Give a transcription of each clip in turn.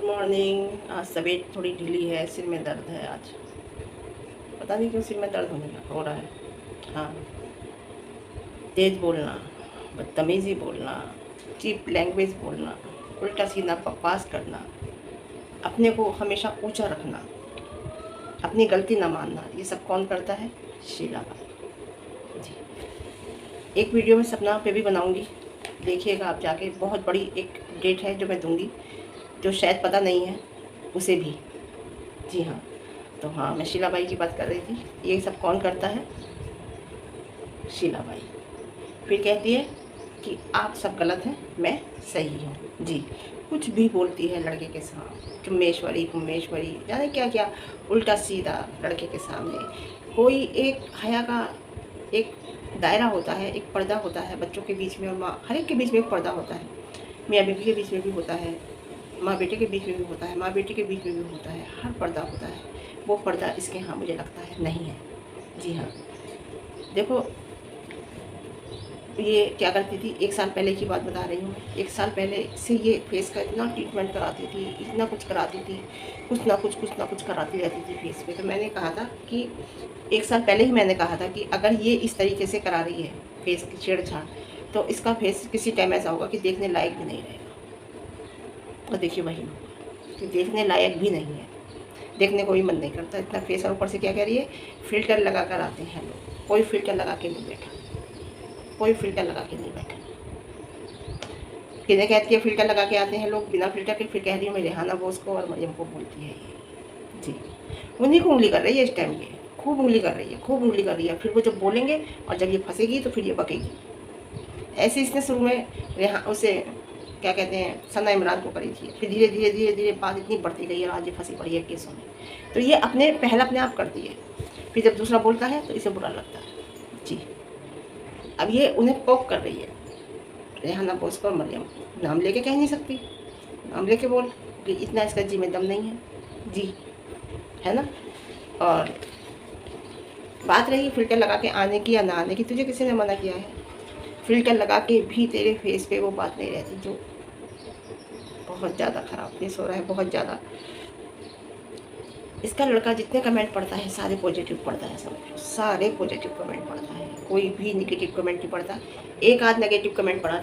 Morning. आज तबीयत थोड़ी ढीली है, सिर में दर्द है आज। पता नहीं क्यों सिर में दर्द हो रहा है। हाँ, तेज़ बोलना, बदतमीज़ी बोलना, चीप लैंग्वेज बोलना, उल्टा सीधा बकवास करना, अपने को हमेशा ऊंचा रखना, अपनी गलती ना मानना, ये सब कौन करता है? शीला भाई जी। एक वीडियो में सपना पे भी बनाऊंगी, देखिएगा आप जाके। बहुत बड़ी एक डेट है जो मैं दूंगी, जो शायद पता नहीं है उसे भी। जी हाँ, तो हाँ, मैं शीला बाई की बात कर रही थी। ये सब कौन करता है? शीला बाई। फिर कहती है कि आप सब गलत हैं, मैं सही हूँ। जी, कुछ भी बोलती है लड़के के सामने, चुम्मेश्वरी कुम्मेश्वरी जाने क्या क्या, उल्टा सीधा लड़के के सामने। कोई एक हया का एक दायरा होता है, एक पर्दा होता है बच्चों के बीच में और माँ, हर एक के बीच में एक पर्दा होता है। मियाँ बीवी के बीच में भी होता है, माँ बेटे के बीच में भी होता है, माँ बेटी के बीच में भी होता है, हर पर्दा होता है। वो पर्दा इसके यहाँ मुझे लगता है नहीं है। जी हाँ, देखो ये क्या करती थी, 1 साल पहले की बात बता रही हूँ। 1 साल पहले से ये फेस का इतना ट्रीटमेंट कराती थी, इतना कुछ कराती थी, कुछ ना कुछ कराती रहती थी फेस पे। तो मैंने कहा था कि 1 साल पहले ही मैंने कहा था कि अगर ये इस तरीके से करा रही है फेस की छेड़छाड़, तो इसका फेस किसी टाइम ऐसा होगा कि देखने लायक भी नहीं रहेगा। और देखिए वही कि देखने लायक भी नहीं है, देखने को भी मन नहीं करता इतना फेस। और ऊपर से क्या कह रही है, फ़िल्टर लगा कर आते हैं लोग। कोई फ़िल्टर लगा के नहीं बैठा, कोई फ़िल्टर लगा के नहीं बैठा। किन्हें कहती है फ़िल्टर लगा के आते हैं लोग बिना फ़िल्टर के? फिर कह रही हूँ मैं रेहाना बोस को और मरियम को बोलती है ये। जी, उन्हीं को उंगली कर रही है इस टाइम ये, खूब उंगली कर रही है, खूब उंगली कर रही है। फिर वो जब बोलेंगे और जब ये फंसेगी तो फिर ये बकेगी। ऐसे इसने शुरू में उसे क्या कहते हैं, सना इमरान को करी थी। फिर धीरे धीरे धीरे धीरे बात इतनी बढ़ती गई और आज ये फंसी पड़ी है केसों में। तो ये अपने आप करती है, फिर जब दूसरा बोलता है तो इसे बुरा लगता है। जी, अब ये उन्हें पोक कर रही है, रेहाना बोस को और मरियम को। नाम लेके कह नहीं सकती, नाम लेके बोल कि इतना इसका जी में दम नहीं है। जी, है ना। और बात रही फ़िल्टर लगा के आने की या ना आने की, तुझे किसी ने मना किया है? फ़िल्टर लगा के भी तेरे फेस पे वो बात नहीं रहती जो बहुत ज़्यादा ख़राब फेस हो रहा है, बहुत ज़्यादा। इसका लड़का जितने कमेंट पढ़ता है सारे पॉजिटिव पढ़ता है, समझो सारे पॉजिटिव कमेंट पढ़ता है, कोई भी नेगेटिव कमेंट नहीं पढ़ता। एक आध नेगेटिव कमेंट पढ़ा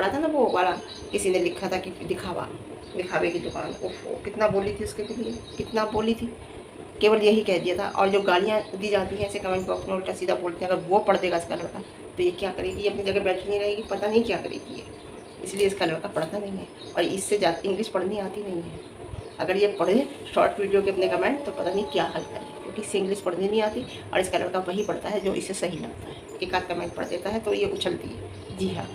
था ना, वो वाला किसी ने लिखा था कि दिखावे की दुकान। ओहो, कितना बोली थी उसके लिए, कितना बोली थी। केवल यही कह दिया था। और जो गालियाँ दी जाती हैं ऐसे कमेंट बॉक्स में उल्टा सीधा बोलते हैं, अगर वो पढ़ देगा इसका लड़का तो ये क्या करेगी? ये अपनी जगह बैठी नहीं रहेगी, पता नहीं क्या करेगी ये। इसलिए इसका लड़का पढ़ता नहीं है और इससे ज़्यादा इंग्लिश पढ़नी आती नहीं है। अगर ये पढ़े शॉर्ट वीडियो के अपने कमेंट तो पता नहीं क्या हल करे, क्योंकि इससे इंग्लिश पढ़नी नहीं आती और इसका लड़का वही पढ़ता है जो इसे सही लगता है। एक आध कमेंट पढ़ देता है तो ये उछलती है। जी हाँ,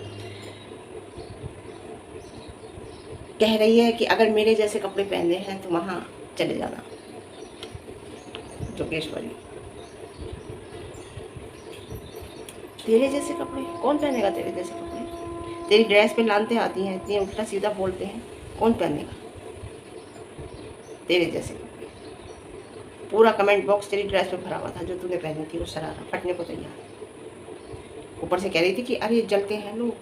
कह रही है कि अगर मेरे जैसे कपड़े पहने हैं तो वहाँ चले जाना। जोगेश्वरी, तेरे जैसे कपड़े कौन पहनेगा? तेरे जैसे कपड़े तेरी ड्रेस पे लानते आती हैं, इतनी उल्टा सीधा बोलते हैं, कौन पहनेगा तेरे जैसे कपड़े? पूरा कमेंट बॉक्स तेरी ड्रेस पे भरा हुआ था जो तूने पहनी थी, वो शरारा फटने को तैयार। ऊपर से कह रही थी कि अरे जलते हैं लोग,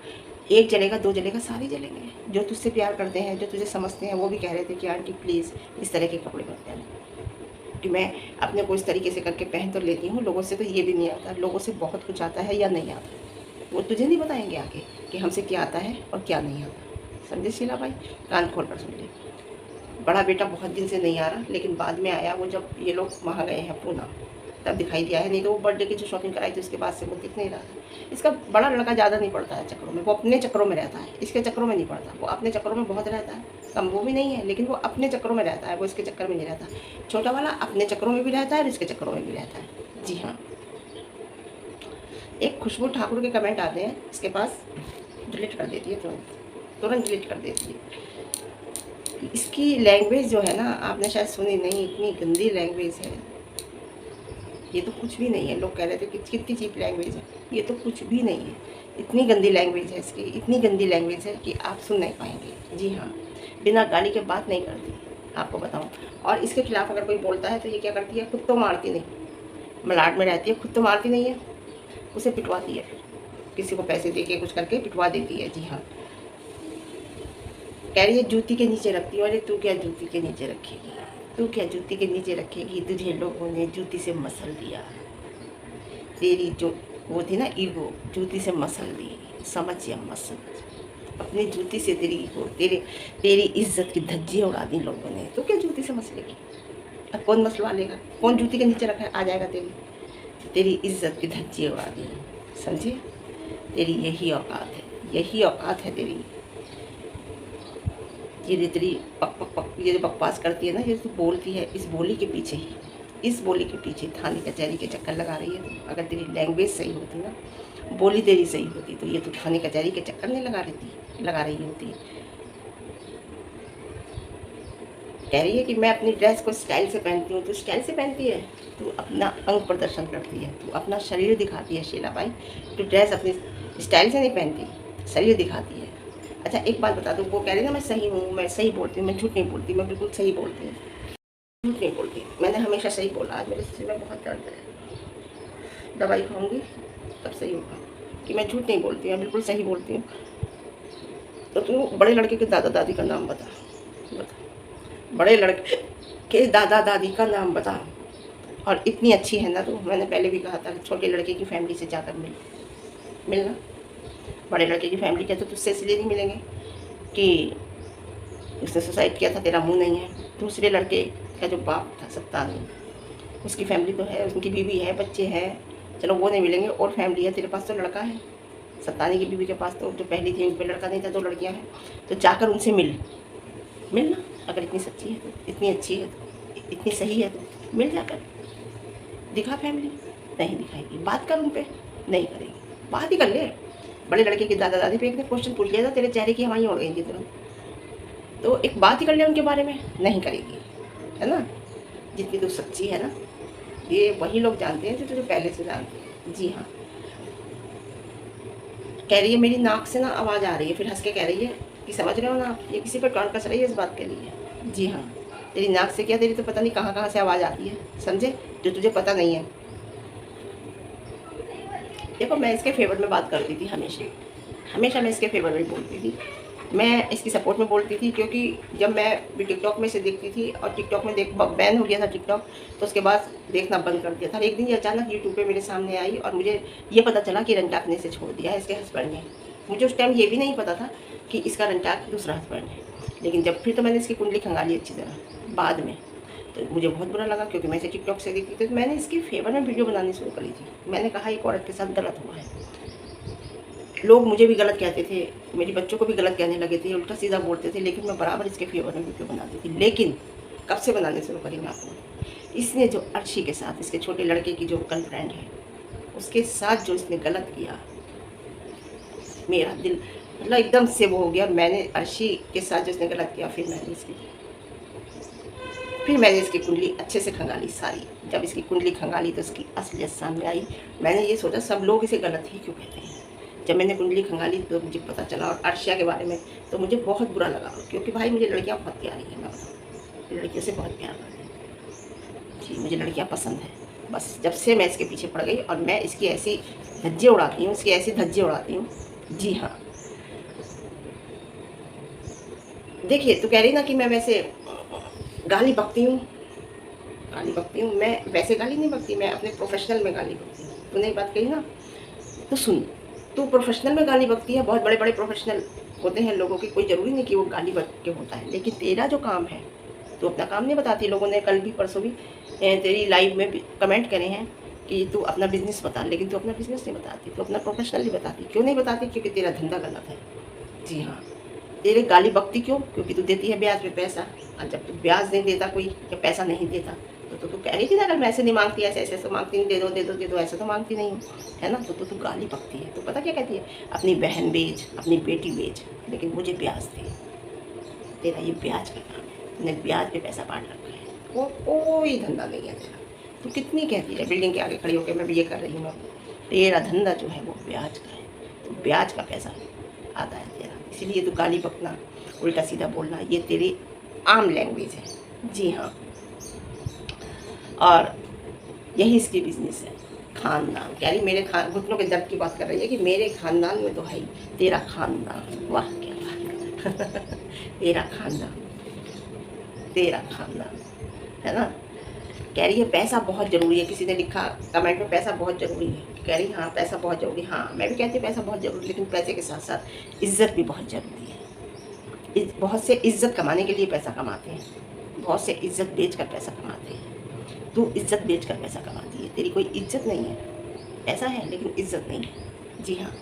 एक जलेगा दो जलेगा सारे जलेंगे। जो तुझसे प्यार करते हैं, जो तुझे समझते हैं, वो भी कह रहे थे कि आंटी प्लीज़ इस तरह के कपड़े मत पहनो। कि मैं अपने को इस तरीके से करके पहन तो लेती हूँ, लोगों से तो ये भी नहीं आता। लोगों से बहुत कुछ आता है या नहीं आता, वो तुझे नहीं बताएंगे आगे कि हमसे क्या आता है और क्या नहीं आता। समझे शीला भाई? कान खोल कर सुन ले। बड़ा बेटा बहुत दिन से नहीं आ रहा, लेकिन बाद में आया वो, जब ये लोग वहाँ गए हैं पूना तब दिखाई दिया है। नहीं तो वो बर्थडे की जो शॉपिंग कराई थी उसके बाद से वो दिख नहीं रहा था। इसका बड़ा लड़का ज़्यादा नहीं पड़ता है चक्रों में, वो अपने चक्रों में रहता है, इसके चक्रों में नहीं पड़ता। वो अपने चक्रों में बहुत रहता है, कम वो भी नहीं है, लेकिन वो अपने चक्रों में रहता है, वो इसके चक्कर में नहीं रहता। छोटा वाला अपने चक्रों में भी रहता है और इसके चक्रों में भी रहता है। जी हाँ, एक खुशबू ठाकुर के कमेंट आते हैं इसके पास, डिलीट कर देती है तुरंत डिलीट कर देती है। इसकी लैंग्वेज जो है ना, आपने शायद सुनी नहीं, इतनी गंदी लैंग्वेज है। ये तो कुछ भी नहीं है। लोग कह रहे थे कि कितनी चीप लैंग्वेज है, ये तो कुछ भी नहीं है। इतनी गंदी लैंग्वेज है इसकी, इतनी गंदी लैंग्वेज है कि आप सुन नहीं पाएंगे। जी हाँ, बिना गाली के बात नहीं करती, आपको बताऊँ। और इसके खिलाफ अगर कोई बोलता है तो ये क्या करती है, खुद तो मारती नहीं, मलाड में रहती है, खुद तो मारती नहीं है, उसे पिटवाती है। फिर किसी को पैसे दे के कुछ करके पिटवा देती है। जी हाँ, कह रही है जूती के नीचे रखती हूँ। अरे तू क्या जूती के नीचे रखेगी, तू क्या जूती के नीचे रखेगी, तुझे लोगों ने जूती से मसल दिया। तेरी जो वो थी ना ईगो, जूती से मसल दी, समझ या मत समझ, अपनी जूती से तेरी ईगो, तेरी इज्जत की धज्जियाँ उड़ा दी लोगों ने। तो क्या जूती से मसलेगी? अब कौन मसलवा लेगा? कौन जूती के नीचे रखा आ जाएगा? तेरी इज्जत की धज्जियाँ उड़ा दी, समझे? तेरी यही औकात है, यही औकात है तेरी। ये तेरी पक पक पक ये जो बकवास करती है ना, ये तू बोलती है, इस बोली के पीछे ही, इस बोली के पीछे थाने कचहरी के चक्कर लगा रही है। अगर तेरी लैंग्वेज सही होती ना, बोली तेरी सही होती, तो ये तू थाने कचहरी के चक्कर नहीं लगा रही होती। कह रही है कि मैं अपनी ड्रेस को स्टाइल से पहनती हूँ। तो स्टाइल से पहनती है, तू अपना अंग प्रदर्शन करती है, तू अपना शरीर दिखाती है शीला बाई। तू ड्रेस अपनी स्टाइल से नहीं पहनती, शरीर दिखाती है। अच्छा एक बात बता दूँ, वो कह रही है ना मैं सही हूँ, मैं सही बोलती हूँ, मैं झूठ नहीं बोलती, मैं बिल्कुल सही बोलती हूँ, झूठ नहीं बोलती। मैंने हमेशा सही बोला। आज मेरे सिर में बहुत दर्द है, दवाई खाऊंगी तब सही होगा कि मैं झूठ नहीं बोलती, मैं बिल्कुल सही बोलती हूँ। तो तू बड़े लड़के के दादा दादी का नाम बता, बड़े लड़के के दादा दादी का नाम बता। और इतनी अच्छी है ना तो मैंने पहले भी कहा था कि छोटे लड़के की फैमिली से जाकर मिलना। बड़े लड़के की फैमिली के तो तुझसे इसलिए नहीं मिलेंगे कि उसने सुसाइड किया था, तेरा मुंह नहीं है। दूसरे लड़के का जो बाप था सत्तानी, उसकी फैमिली तो है, उनकी बीवी है, बच्चे हैं, चलो वो नहीं मिलेंगे। और फैमिली है, तेरे पास तो लड़का है। सत्तानी की बीवी के पास तो जो पहली थी उन पर लड़का नहीं था, 2 लड़कियाँ हैं। तो जाकर उनसे मिलना। अगर इतनी सच्ची है तो, इतनी अच्छी है तो, इतनी सही है तो मिल जाकर दिखा। फैमिली नहीं दिखाएगी, बात कर उन पर, नहीं करेगी, बात ही कर ले। बड़े लड़के की दादा दादी पे एक क्वेश्चन पूछ लिया था, तेरे चेहरे की हवाई उड़ गई थी तुरंत। तो एक बात ही कर ले उनके बारे में, नहीं करेगी, है ना? जितनी तू सच्ची है ना, ये वही लोग जानते हैं जो तुझे पहले से जानते हैं। जी हाँ। कह रही है मेरी नाक से ना आवाज़ आ रही है, फिर हंस के कह रही है कि समझ रहे हो ना आप, ये किसी पर टॉन कस रही है इस बात के लिए। जी हाँ, तेरी नाक से क्या, तेरी तो पता नहीं कहाँ कहाँ से आवाज़ आती है, समझे? जो तुझे पता नहीं है। देखो मैं इसके फेवर में बात करती थी, हमेशा मैं इसके फेवर में बोलती थी, मैं इसकी सपोर्ट में बोलती थी। क्योंकि जब मैं भी टिकटॉक में से देखती थी और टिकटॉक में बैन हो गया था टिकटॉक, तो उसके बाद देखना बंद कर दिया था। एक दिन ये अचानक यूट्यूब पे मेरे सामने आई और मुझे ये पता चला कि रंटाक ने इसे छोड़ दिया है, इसके हस्बैंड ने। मुझे उस टाइम ये भी नहीं पता था कि इसका रंटाक दूसरा हस्बैंड है। लेकिन जब फिर तो मैंने इसकी कुंडली खंगाली अच्छी तरह बाद में, तो मुझे बहुत बुरा लगा क्योंकि मैं इसे टिकटॉक से देखती थी। तो मैंने इसके फेवर में वीडियो बनानी शुरू करी थी। मैंने कहा एक औरत के साथ गलत हुआ है। लोग मुझे भी गलत कहते थे, मेरे बच्चों को भी गलत कहने लगे थे, उल्टा सीधा बोलते थे, लेकिन मैं बराबर इसके फेवर में वीडियो बनाती थी। लेकिन कब से बनाने शुरू करी मैं आपको, इसने जो अर्शी के साथ, इसके छोटे लड़के की जो गर्लफ्रेंड है, उसके साथ जो इसने गलत किया, मेरा दिल मतलब एकदम से वो हो गया। मैंने अर्शी के साथ जो इसने गलत किया, फिर मैंने इसकी कुंडली अच्छे से खंगाली सारी। जब इसकी कुंडली खंगाली तो इसकी असलियत सामने आई। मैंने ये सोचा सब लोग इसे गलत ही क्यों कहते हैं। जब मैंने कुंडली खंगाली तो मुझे पता चला, और अर्शिया के बारे में तो मुझे बहुत बुरा लगा, क्योंकि भाई मुझे लड़कियां बहुत प्यारी हैं, मैं बताऊँ लड़कियों से बहुत प्यार करती हूँ जी, मुझे लड़कियां पसंद हैं। बस जब से मैं इसके पीछे पड़ गई और मैं इसकी ऐसी धज्जियाँ उड़ाती हूँ, इसकी ऐसी धज्जियाँ उड़ाती हूँ। जी हाँ, देखिए तो कह रही ना कि मैं वैसे गाली बकती हूँ, मैं वैसे गाली नहीं बकती, मैं अपने प्रोफेशनल में गाली बकती हूँ। तूने बात कही ना, तो सुन, तू प्रोफेशनल में गाली बकती है। बहुत बड़े बड़े प्रोफेशनल होते हैं लोगों के, कोई ज़रूरी नहीं कि वो गाली बक के होता है, लेकिन तेरा जो काम है तू अपना काम नहीं बताती। लोगों ने कल भी परसों भी तेरी लाइव में भी कमेंट करे हैं कि तू अपना बिजनेस बता, लेकिन तू अपना बिजनेस नहीं बताती, तू अपना प्रोफेशनल नहीं बताती। क्यों नहीं बताती? क्योंकि तेरा धंधा गलत है। जी हाँ, तेरे गाली बकती क्यों? क्योंकि तू देती है ब्याज पे पैसा, और जब तू ब्याज नहीं देता कोई या पैसा नहीं देता तो तू कह रही थी ना अगर मैं ऐसे नहीं मांगती, ऐसे ऐसे तो मांगती नहीं, दे दो ऐसे तो मांगती नहीं है ना। तो तू गाली बकती है। तो पता क्या कहती है, अपनी बहन बेच, अपनी बेटी बेच, लेकिन मुझे ब्याज दे। तेरा ये ब्याज का काम है, तूने ब्याज पे पैसा बांट रखा है, वो कोई धंधा नहीं है तेरा। तू कितनी कहती है बिल्डिंग के आगे खड़ी होकर मैं भी ये कर रही हूँ, तेरा धंधा जो है वो ब्याज का है। तो ब्याज का पैसा आता है तेरा, इसीलिए तू गाली बकना, उल्टा सीधा बोलना, ये तेरी आम लैंग्वेज है। जी हाँ, और यही इसकी बिजनेस है। खानदान कह रही, मेरे घुटनों के दर्द की बात कर रही है कि मेरे खानदान में तो है ही तेरा खानदान। वाह क्या बात, तेरा खानदान, तेरा खानदान, है ना। कह रही है पैसा बहुत ज़रूरी है, किसी ने लिखा कमेंट में पैसा बहुत ज़रूरी है। कह रही हाँ पैसा बहुत ज़रूरी, हाँ मैं भी कहती हूँ पैसा बहुत ज़रूरी, लेकिन पैसे के साथ साथ इज़्ज़त भी बहुत ज़रूरी है। बहुत से इज़्ज़त कमाने के लिए पैसा कमाते हैं, बहुत से इज़्ज़त बेच कर पैसा कमाते हैं। तू इज़्ज़त बेच कर पैसा कमाती है, तेरी कोई इज़्ज़त नहीं है, ऐसा है लेकिन इज़्ज़त नहीं है। जी हाँ,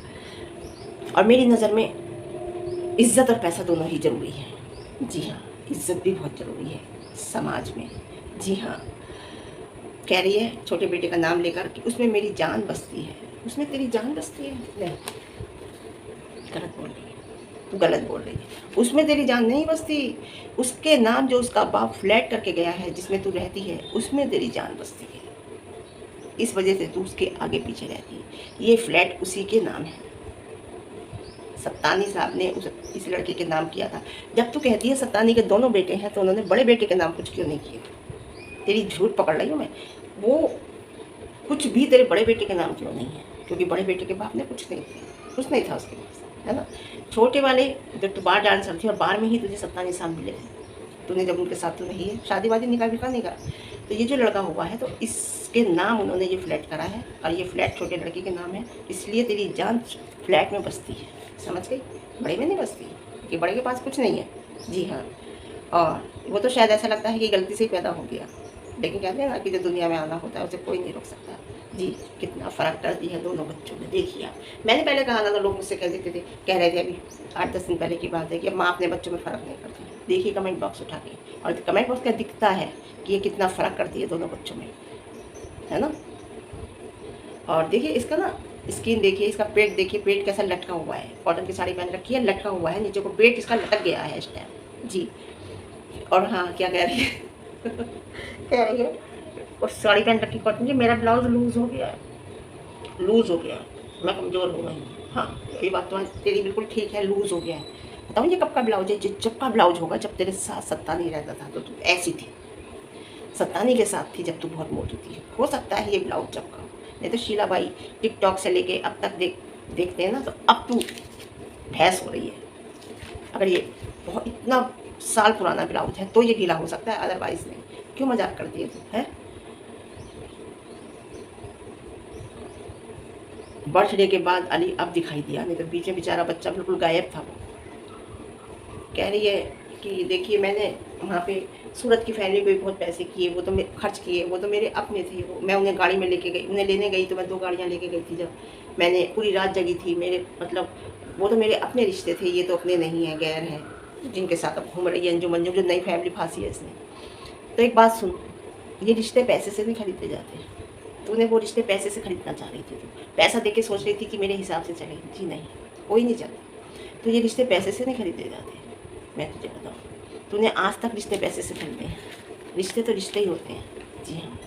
और मेरी नज़र में इज़्ज़त और पैसा दोनों ही ज़रूरी है। जी हाँ, इज़्ज़त भी बहुत ज़रूरी है समाज में। जी हाँ, कह रही है छोटे बेटे का नाम लेकर कि उसमें मेरी जान बसती है, उसमें तेरी जान बसती है। नहीं, गलत बोल रही है, तू गलत बोल रही है। उसमें तेरी जान नहीं बसती, उसके नाम जो उसका बाप फ्लैट करके गया है जिसमें तू रहती है, उसमें तेरी जान बसती है। इस वजह से तू उसके आगे पीछे रहती है। ये फ्लैट उसी के नाम है, सत्तानी साहब ने इस लड़के के नाम किया था। जब तू कहती है सत्तानी के दोनों बेटे हैं, तो उन्होंने बड़े बेटे के नाम कुछ क्यों नहीं किया? तेरी झूठ पकड़ रही हूँ मैं। वो कुछ भी तेरे बड़े बेटे के नाम क्यों नहीं है? क्योंकि बड़े बेटे के बाप ने कुछ नहीं किया, कुछ नहीं था उसके पास, है ना। छोटे वाले जब तू बार डांसर थी और बार में ही तुझे सत्तानी साहब मिले थे, तूने जब उनके साथ तो नहीं है, शादी वादी निकाह विकाह नहीं करा, तो ये जो लड़का हुआ है तो इसके नाम उन्होंने ये फ्लैट करा है, और ये फ्लैट छोटे लड़के के नाम है, इसलिए तेरी जान फ्लैट में बसती है, समझ गई? बड़े में नहीं बसती, कि बड़े के पास कुछ नहीं है। जी हाँ, और वो तो शायद ऐसा लगता है कि गलती से ही पैदा हो गया, लेकिन कहते हैं ना कि जो दुनिया में आना होता है उसे कोई नहीं रोक सकता। जी, कितना फ़र्क करती है दोनों बच्चों में, देखिए आप। मैंने पहले कहा था, लोग मुझसे कह देते थे, कह रहे थे अभी 8-10 दिन पहले की बात है कि अब माँ अपने बच्चों में फ़र्क नहीं करती। देखिए कमेंट बॉक्स उठा के, और कमेंट बॉक्स का दिखता है कि ये कितना फ़र्क करती है दोनों बच्चों में, है ना। और देखिए इसका ना स्किन देखिए, इसका पेट देखिए, पेट कैसा लटका हुआ है, कॉटन की साड़ी पहन रखी है, लटका हुआ है नीचे को, पेट इसका लटक गया है इस टाइम। जी, और हाँ क्या कह रही है कह रही है और साड़ी पहन रखी कॉटन की, मेरा ब्लाउज लूज़ हो गया है, लूज़ हो गया है, मैं कमज़ोर हो गई हूँ। हाँ ये बात तो तेरी बिल्कुल ठीक है, लूज़ हो गया है। बताऊँ ये कब का ब्लाउज है? जब का ब्लाउज होगा जब तेरे साथ सत्ता नहीं रहता था, तो तू ऐसी थी, सत्तानी के साथ थी जब तू बहुत मोटी थी। हो सकता है ये ब्लाउज जब का, नहीं तो शीला बाई टिकटॉक से लेके अब तक देखते हैं ना, तो अब तू भैंस हो रही है। अगर ये बहुत इतना साल पुराना ब्लाउज है तो ये ढीला हो सकता है, अदरवाइज नहीं। क्यों मजाक करती है तू, है? बर्थडे के बाद अली अब दिखाई दिया, नहीं तो बीच में बेचारा बच्चा बिल्कुल गायब था। वो कह रही है कि देखिए मैंने वहाँ पे सूरत की फैमिली पे भी बहुत पैसे किए, वो तो खर्च किए, वो तो मेरे अपने थे। वो मैं उन्हें गाड़ी में लेके गई, उन्हें लेने गई तो मैं 2 गाड़ियाँ लेके गई थी, जब मैंने पूरी रात जगी थी। मेरे मतलब वो तो मेरे अपने रिश्ते थे, ये तो अपने नहीं हैं, गैर हैं, जिनके साथ अब घूम रही है अंजुम अंजुम, जो नई फैमिली फांसी है इसने। तो एक बात सुन, ये रिश्ते पैसे से नहीं खरीदे जाते। तूने वो रिश्ते पैसे से खरीदना चाह रही थी, तू पैसा दे के सोच रही थी कि मेरे हिसाब से चलेगी। जी नहीं, कोई नहीं चलता। तो ये रिश्ते पैसे से नहीं खरीदे जाते, मैं तुझे बताऊँ। तूने आज तक रिश्ते पैसे से खरीदे हैं? रिश्ते तो रिश्ते ही होते हैं। जी हाँ,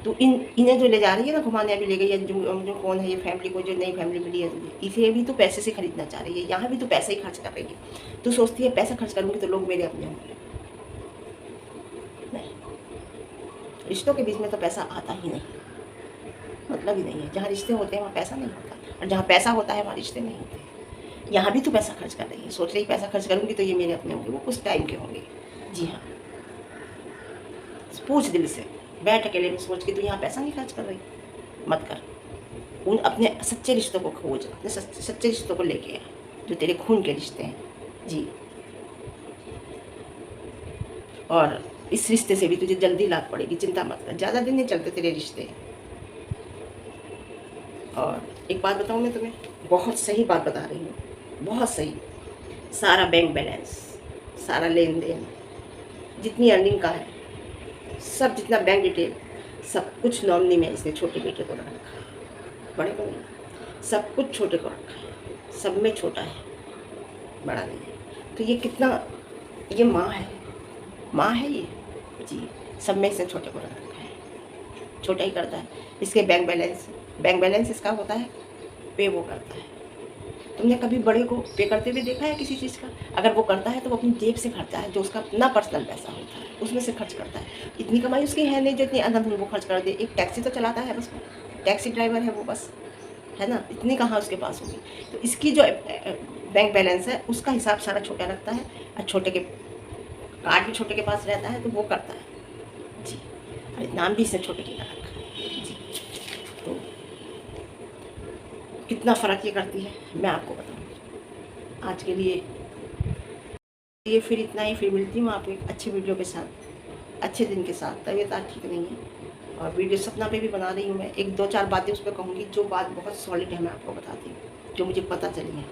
तो इन्हें जो ले जा रही है ना घुमाने, अभी ले गई है जो कौन है ये फैमिली को, जो नई फैमिली मिली है तुझे, इसे भी तो पैसे से खरीदना चाह रही है। यहाँ भी तो पैसा ही खर्च कर रही है। तू सोचती है पैसा खर्च करूँगी तो लोग मेरे अपने होंगे। नहीं, रिश्तों के बीच में तो पैसा आता ही नहीं, मतलब ही नहीं है। जहाँ रिश्ते होते हैं वहाँ पैसा नहीं होता, और जहाँ पैसा होता है वहाँ रिश्ते नहीं होते। यहाँ भी तो पैसा खर्च कर रही है, सोच रही पैसा खर्च करूँगी तो ये मेरे अपने होंगे, वो कुछ टाइम के होंगे। जी हाँ, पूछ दिल से, बैठ अकेले में सोच के, तू यहाँ पैसा नहीं खर्च कर रही, मत कर। उन अपने सच्चे रिश्तों को खोज, अपने सच्चे रिश्तों को लेके आ, जो तेरे खून के रिश्ते हैं। जी, और इस रिश्ते से भी तुझे जल्दी लाभ पड़ेगी, चिंता मत कर, ज़्यादा दिन नहीं चलते तेरे रिश्ते। और एक बात बताऊँ मैं तुम्हें, बहुत सही बात बता रही हूँ, बहुत सही। सारा बैंक बैलेंस, सारा लेन देन, जितनी अर्निंग का है, सब जितना बैंक डिटेल, सब कुछ नॉमिनी में इसने छोटे बेटे को रखा है, बड़े को नहीं। सब कुछ छोटे को रखा है, सब में छोटा है, बड़ा नहीं है। तो ये कितना, ये माँ है, माँ है ये। जी, सब में इसने छोटे को रखा है, छोटा ही करता है। इसके बैंक बैलेंस इसका होता है, पे वो करता है। तुमने कभी बड़े को पे करते हुए देखा है किसी चीज़ का? अगर वो करता है तो वो अपनी जेब से खर्चा है, जो उसका अपना पर्सनल पैसा होता है उसमें से खर्च करता है। इतनी कमाई उसकी है नहीं जो इतनी अंधाधुंध वो खर्च कर दे। एक टैक्सी तो चलाता है बस, वो टैक्सी ड्राइवर है वो बस, है ना, इतनी कहाँ उसके पास होगी। तो इसकी जो बैंक बैलेंस है उसका हिसाब सारा छोटा रखता है, और छोटे के कार्ड भी छोटे के पास रहता है तो वो करता है जी। अरे नाम भी इसने छोटे के का रखा है जी। तो कितना फ़र्क ये करती है मैं आपको बताऊँ। आज के लिए ये फिर इतना ही, फिर मिलती हूँ आपको एक अच्छी वीडियो के साथ, अच्छे दिन के साथ। तबीयत आज ठीक नहीं है और वीडियो सपना पे भी बना रही हूँ मैं। एक दो चार बातें उस पर कहूँगी, जो बात बहुत सॉलिड है मैं आपको बताती हूँ, जो मुझे पता चली है।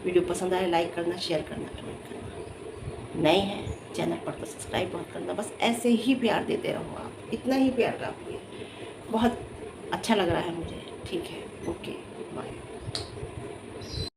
वीडियो पसंद आए लाइक करना, शेयर करना, कमेंट करना। नए हैं चैनल पर तो सब्सक्राइब बहुत करना। बस ऐसे ही प्यार देते रहो आप, इतना ही प्यार काफ़ी है। बहुत अच्छा लग रहा है मुझे। ठीक है, ओके।